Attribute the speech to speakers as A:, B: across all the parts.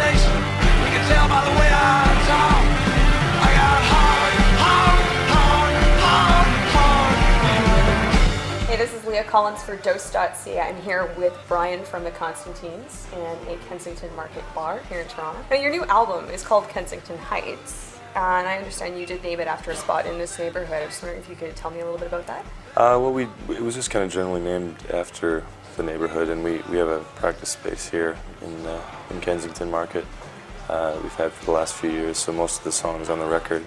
A: isolation. You can tell by the way I talk. I got heart, heart, heart, heart.
B: Hey, this is Leah Collins for Dose.ca. I'm here with Brian from the Constantines in a Kensington Market bar here in Toronto. Now, your new album is called Kensington Heights, and I understand you did name it after a spot in this neighborhood. I was wondering if you could tell me a little bit about that.
C: Well, it was just kind of generally named after the neighborhood, and we have a practice space here in Kensington Market. We've had for the last few years, so most of the songs on the record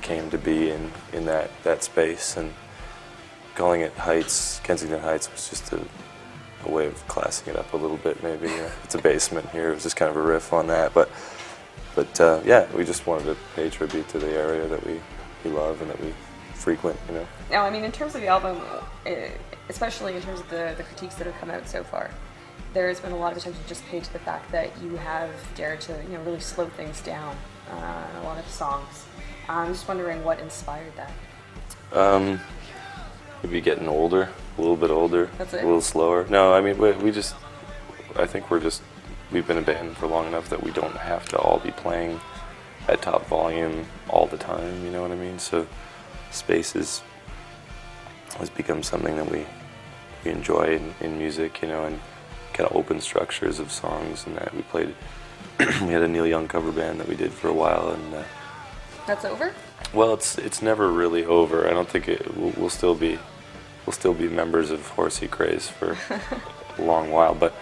C: came to be in that space, and calling it Heights, Kensington Heights, was just a way of classing it up a little bit, maybe. It's a basement here. It was just kind of a riff on that, but yeah, we just wanted to pay tribute to the area that we love and that we frequent,
B: Now, I mean, in terms of the album, especially in terms of the critiques that have come out so far, there's been a lot of attention just paid to the fact that you have dared to, really slow things down in a lot of the songs. I'm just wondering what inspired that.
C: Maybe getting older, a little bit older,
B: That's it?
C: a little slower. No, I mean, I think we've been a band for long enough that we don't have to all be playing at top volume all the time, you know what I mean? So space has become something that we enjoy in music, and kind of open structures of songs, and that we played. We had a Neil Young cover band that we did for a while, and
B: That's over?
C: well, it's never really over. I don't think we'll still be members of Horsey Craze for a long while, but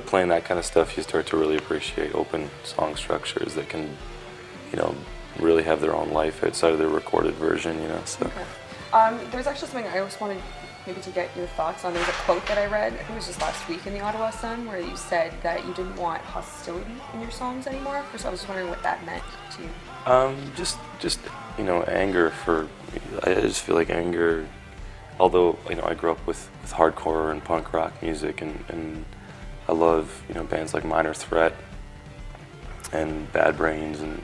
C: playing that kind of stuff, you start to really appreciate open song structures that can, really have their own life outside of their recorded version, so.
B: Okay. There was actually something I always wanted maybe to get your thoughts on. There was a quote that I read, I think it was just last week in the Ottawa Sun, where you said that you didn't want hostility in your songs anymore. So I was just wondering what that meant to you.
C: Just anger I just feel like anger, although, I grew up with hardcore and punk rock music, and I love, bands like Minor Threat and Bad Brains and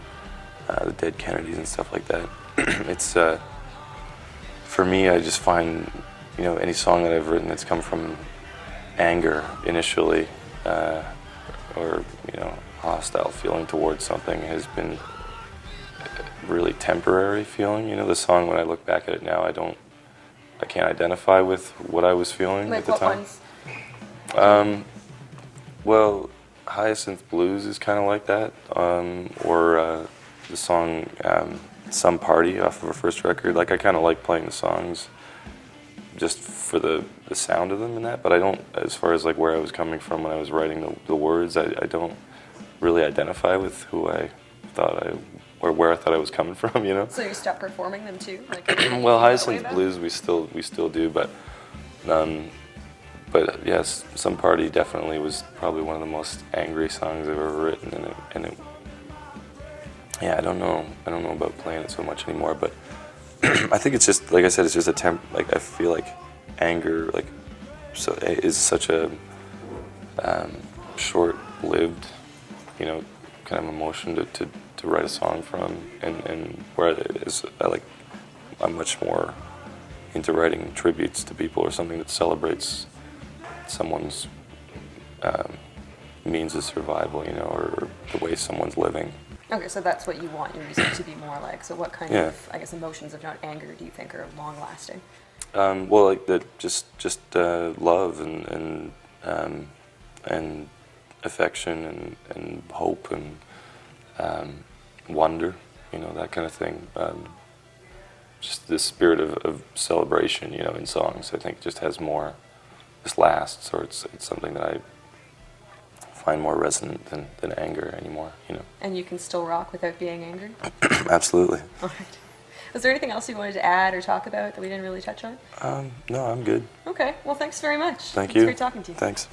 C: the Dead Kennedys and stuff like that. It's, for me, I just find, any song that I've written that's come from anger initially, or, hostile feeling towards something has been really temporary feeling. The song, when I look back at it now, I can't identify with what I was feeling at the time.
B: Like what ones?
C: Well, Hyacinth Blues is kind of like that, or the song Some Party off of our first record. Like, I kind of like playing the songs just for the sound of them and that, but I don't, as far as like where I was coming from when I was writing the words, I don't really identify with who I thought or where I thought I was coming from,
B: So you stopped performing them too? Like,
C: well, Hyacinth Blues we still do, but yes, Some Party definitely was probably one of the most angry songs I've ever written, and it yeah, I don't know about playing it so much anymore, but I think it's just, like I said, it's just like, I feel like anger, like, is such a short-lived, kind of emotion to write a song from, and where I'm much more into writing tributes to people or something that celebrates someone's means of survival, or the way someone's living.
B: Okay, so that's what you want your music to be more like. So what kind of, I guess, emotions, if not anger, do you think are long-lasting?
C: Well, like just love and affection and hope and wonder, that kind of thing. Just the spirit of celebration, in songs, I think just has more, just lasts, or it's something that I find more resonant than anger anymore,
B: And you can still rock without being angry?
C: Absolutely.
B: All right. Was there anything else you wanted to add or talk about that we didn't really touch on?
C: No, I'm good.
B: Okay. Well, thanks very much.
C: Thank you.
B: It's great talking to you.
C: Thanks.